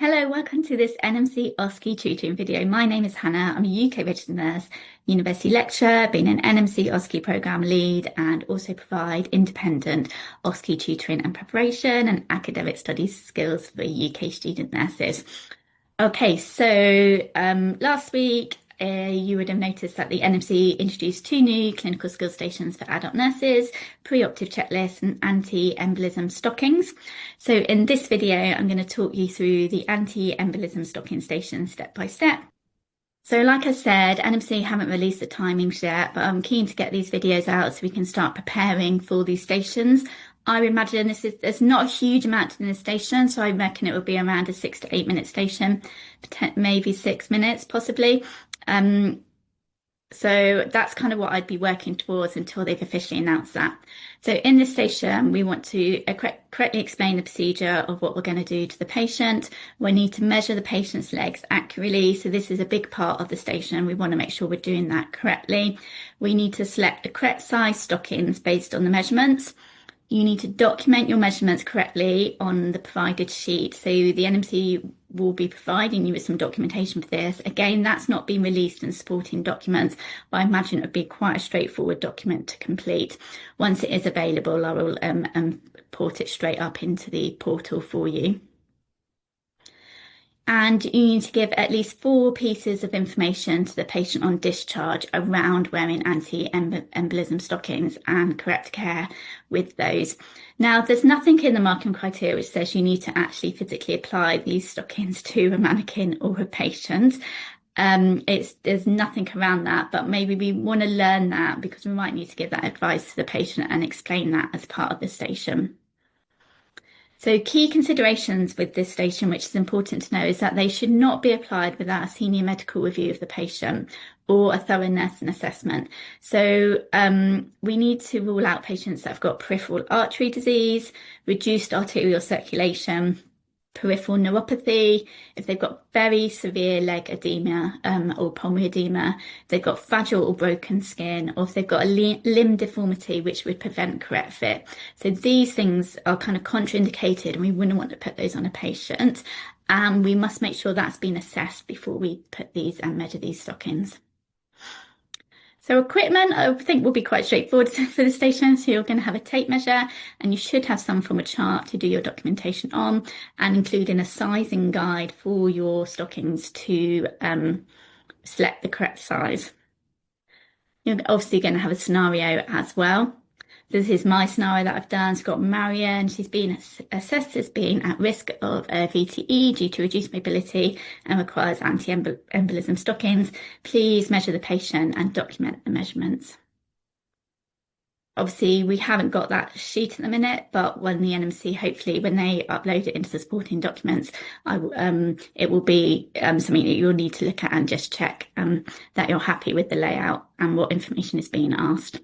Hello, welcome to this NMC OSCE tutoring video. My name is Hannah. I'm a UK registered nurse, university lecturer, been an NMC OSCE programme lead, and also provide independent OSCE tutoring and preparation and academic studies skills for UK student nurses. Okay, so last week you would have noticed that the NMC introduced two new clinical skill stations for adult nurses, pre-operative checklists and anti-embolism stockings. So in this video, I'm going to talk you through the anti-embolism stocking station step by step. So like I said, NMC haven't released the timings yet, but I'm keen to get these videos out so we can start preparing for these stations. I would imagine there's not a huge amount in the station, so I reckon it will be around a 6 to 8 minute station, maybe 6 minutes possibly. So that's kind of what I'd be working towards until they've officially announced that. So in this station, we want to correctly explain the procedure of what we're going to do to the patient. We need to measure the patient's legs accurately. So this is a big part of the station. We want to make sure we're doing that correctly. We need to select the correct size stockings based on the measurements. You need to document your measurements correctly on the provided sheet. So the NMC will be providing you with some documentation for this. Again, that's not been released in supporting documents, but I imagine it would be quite a straightforward document to complete. Once it is available, I will port it straight up into the portal for you. And you need to give at least 4 pieces of information to the patient on discharge around wearing anti-embolism stockings and correct care with those. Now, there's nothing in the marking criteria which says you need to actually physically apply these stockings to a mannequin or a patient. There's nothing around that, but maybe we want to learn that because we might need to give that advice to the patient and explain that as part of the station. So key considerations with this station, which is important to know, is that they should not be applied without a senior medical review of the patient or a thorough nursing assessment. So we need to rule out patients that have got peripheral artery disease, reduced arterial circulation, peripheral neuropathy, if they've got very severe leg edema or pulmonary edema, if they've got fragile or broken skin, or if they've got a limb deformity which would prevent correct fit. So these things are kind of contraindicated and we wouldn't want to put those on a patient. And we must make sure that's been assessed before we put these and measure these stockings. So equipment, I think, will be quite straightforward for the station. So you're going to have a tape measure and you should have some from a chart to do your documentation on, and including a sizing guide for your stockings to select the correct size. You're obviously going to have a scenario as well. This is my scenario that I've done. It's got Marion. She's been assessed as being at risk of VTE due to reduced mobility and requires anti-embolism stockings. Please measure the patient and document the measurements. Obviously, we haven't got that sheet at the minute, but when the NMC, hopefully, when they upload it into the supporting documents, it will be something that you'll need to look at and just check that you're happy with the layout and what information is being asked.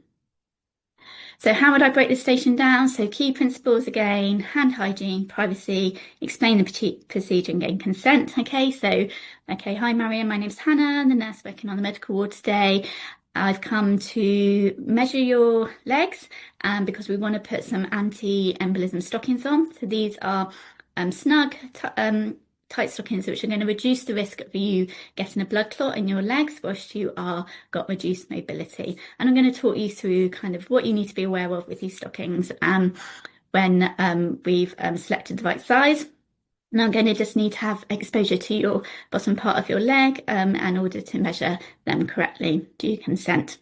So how would I break the station down? So key principles again, hand hygiene, privacy, explain the procedure and gain consent. Okay, hi Marion, my name's Hannah, I'm the nurse working on the medical ward today. I've come to measure your legs because we want to put some anti-embolism stockings on. So these are snug, tight stockings which are going to reduce the risk of you getting a blood clot in your legs whilst you are got reduced mobility. And I'm going to talk you through kind of what you need to be aware of with these stockings when we've selected the right size. And I'm going to just need to have exposure to your bottom part of your leg in order to measure them correctly. Do you consent?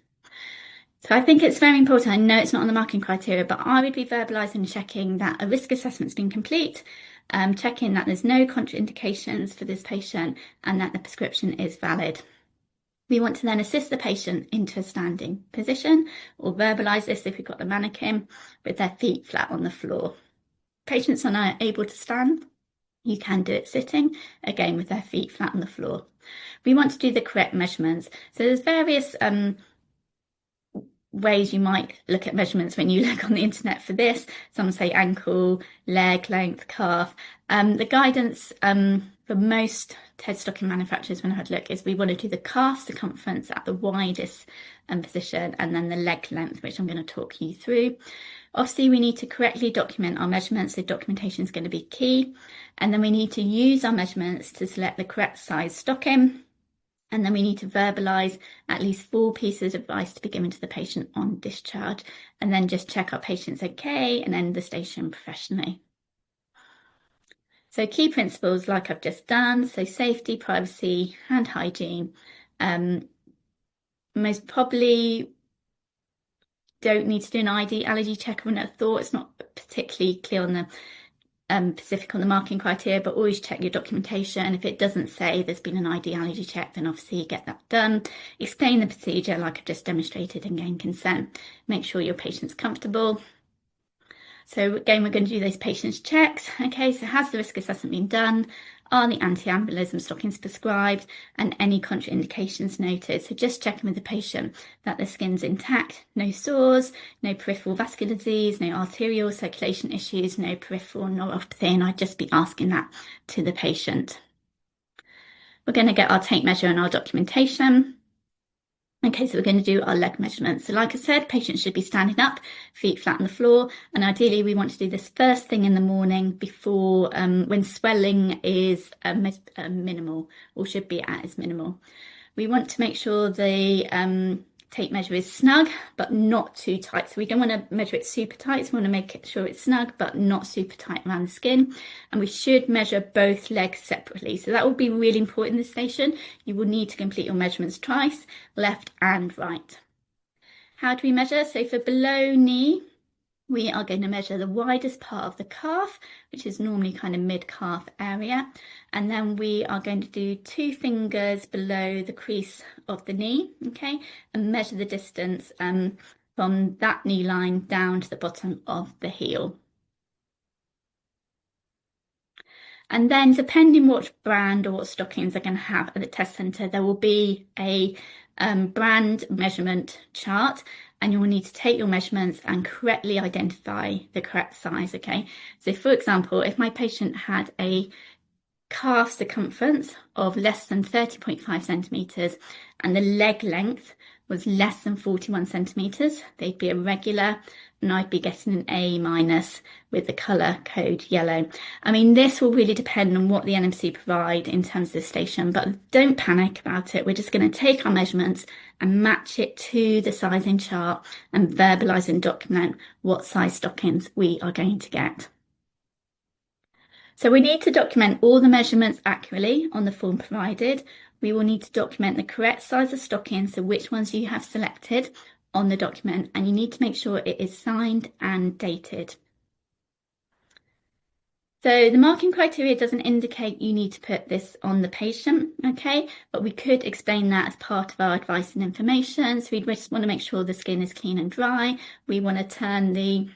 So I think it's very important. I know it's not on the marking criteria, but I would be verbalising and checking that a risk assessment's been complete, checking that there's no contraindications for this patient and that the prescription is valid. We want to then assist the patient into a standing position or verbalise this if we've got the mannequin with their feet flat on the floor. Patients are not able to stand. You can do it sitting, again with their feet flat on the floor. We want to do the correct measurements. So there's various ways you might look at measurements when you look on the internet for this. Some say ankle, leg length, calf. The guidance for most TED stocking manufacturers, when I had a look, is we want to do the calf circumference at the widest position, and then the leg length, which I'm going to talk you through. Obviously, we need to correctly document our measurements, so documentation is going to be key. And then we need to use our measurements to select the correct size stocking. And then we need to verbalise at least 4 pieces of advice to be given to the patient on discharge. And then just check our patient's okay and end the station professionally. So key principles, like I've just done, so safety, privacy, hand hygiene. Most probably don't need to do an ID allergy check. I wouldn't have thought. It's not particularly clear on the specific on the marking criteria, but always check your documentation. If it doesn't say there's been an ID allergy check, then obviously get that done. Explain the procedure like I've just demonstrated and gain consent. Make sure your patient's comfortable. So again, we're going to do those patient's checks. Okay, so has the risk assessment been done? Are the anti-embolism stockings prescribed? And any contraindications noted? So just checking with the patient that the skin's intact, no sores, no peripheral vascular disease, no arterial circulation issues, no peripheral neuropathy, and I'd just be asking that to the patient. We're going to get our tape measure and our documentation. Okay, so we're going to do our leg measurements. So like I said, patients should be standing up, feet flat on the floor. And ideally, we want to do this first thing in the morning before, when swelling is minimal, or should be at its minimal. We want to make sure the tape measure is snug, but not too tight. So we don't want to measure it super tight. So we want to make sure it's snug, but not super tight around the skin. And we should measure both legs separately. So that will be really important in this station. You will need to complete your measurements twice, left and right. How do we measure? So for below knee, we are going to measure the widest part of the calf, which is normally kind of mid-calf area. And then we are going to do 2 fingers below the crease of the knee, okay? And measure the distance from that knee line down to the bottom of the heel. And then depending what brand or what stockings they're going to have at the test centre, there will be a brand measurement chart, and you will need to take your measurements and correctly identify the correct size, okay? So for example, if my patient had a calf circumference of less than 30.5 centimetres and the leg length was less than 41 centimetres, they'd be a regular, and I'd be getting an A- with the colour code yellow. I mean, this will really depend on what the NMC provide in terms of the station, but don't panic about it. We're just going to take our measurements and match it to the sizing chart and verbalise and document what size stockings we are going to get. So we need to document all the measurements accurately on the form provided. We will need to document the correct size of stocking, so which ones you have selected on the document, and you need to make sure it is signed and dated. So the marking criteria doesn't indicate you need to put this on the patient, okay? But we could explain that as part of our advice and information. So we just want to make sure the skin is clean and dry. We want to turn the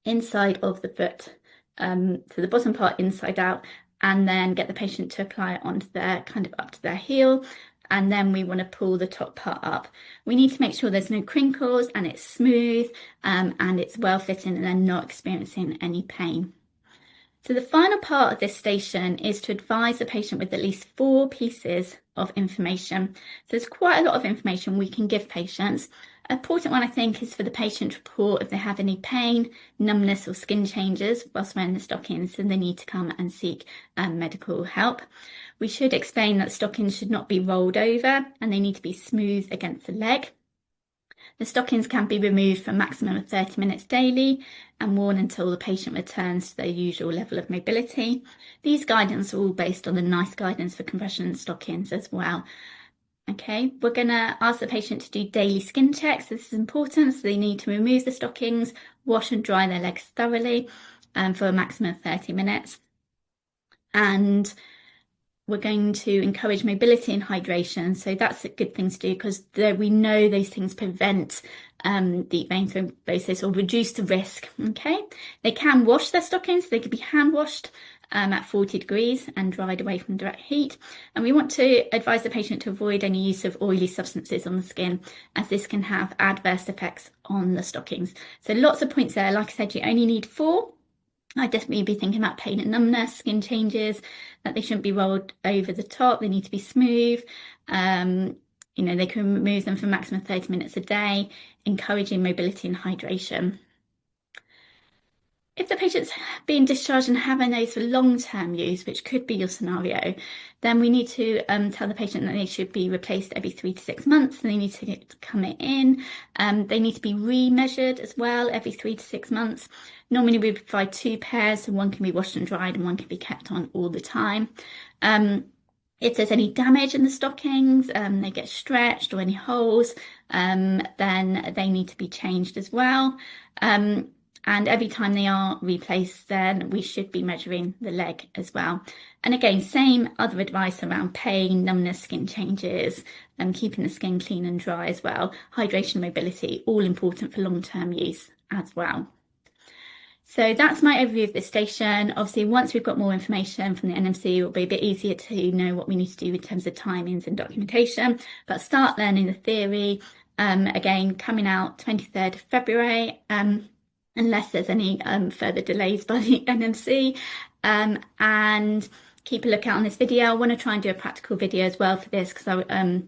inside of the foot, so the bottom part inside out, and then get the patient to apply it onto their, kind of up to their heel. And then we want to pull the top part up. We need to make sure there's no crinkles and it's smooth, and it's well fitting, and they're not experiencing any pain. So the final part of this station is to advise the patient with at least 4 pieces of information. So there's quite a lot of information we can give patients. An important one, I think, is for the patient to report if they have any pain, numbness or skin changes whilst wearing the stockings, and they need to come and seek medical help. We should explain that stockings should not be rolled over and they need to be smooth against the leg. The stockings can be removed for a maximum of 30 minutes daily and worn until the patient returns to their usual level of mobility. These guidance are all based on the NICE guidance for compression stockings as well. Okay, we're going to ask the patient to do daily skin checks. This is important, so they need to remove the stockings, wash and dry their legs thoroughly for a maximum of 30 minutes. And we're going to encourage mobility and hydration. So that's a good thing to do, because we know those things prevent deep vein thrombosis or reduce the risk. Okay, they can wash their stockings. They could be hand washed at 40 degrees and dried away from direct heat. And we want to advise the patient to avoid any use of oily substances on the skin, as this can have adverse effects on the stockings. So lots of points there. Like I said, you only need 4. I'd definitely be thinking about pain and numbness, skin changes, that they shouldn't be rolled over the top. They need to be smooth. They can remove them for a maximum of 30 minutes a day, encouraging mobility and hydration. If the patient's being discharged and having those for long-term use, which could be your scenario, then we need to tell the patient that they should be replaced every 3 to 6 months, and they need to come in. They need to be re-measured as well every 3 to 6 months. Normally we provide 2 pairs, so one can be washed and dried and one can be kept on all the time. If there's any damage in the stockings, they get stretched or any holes, then they need to be changed as well. And every time they are replaced, then we should be measuring the leg as well. And again, same other advice around pain, numbness, skin changes, and keeping the skin clean and dry as well. Hydration, mobility, all important for long-term use as well. So that's my overview of this station. Obviously, once we've got more information from the NMC, it'll be a bit easier to know what we need to do in terms of timings and documentation. But start learning the theory. Again, coming out 23rd of February. Unless there's any further delays by the NMC. And keep a lookout on this video. I want to try and do a practical video as well for this, because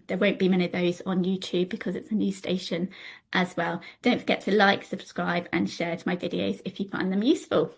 there won't be many of those on YouTube because it's a new station as well. Don't forget to like, subscribe and share to my videos if you find them useful.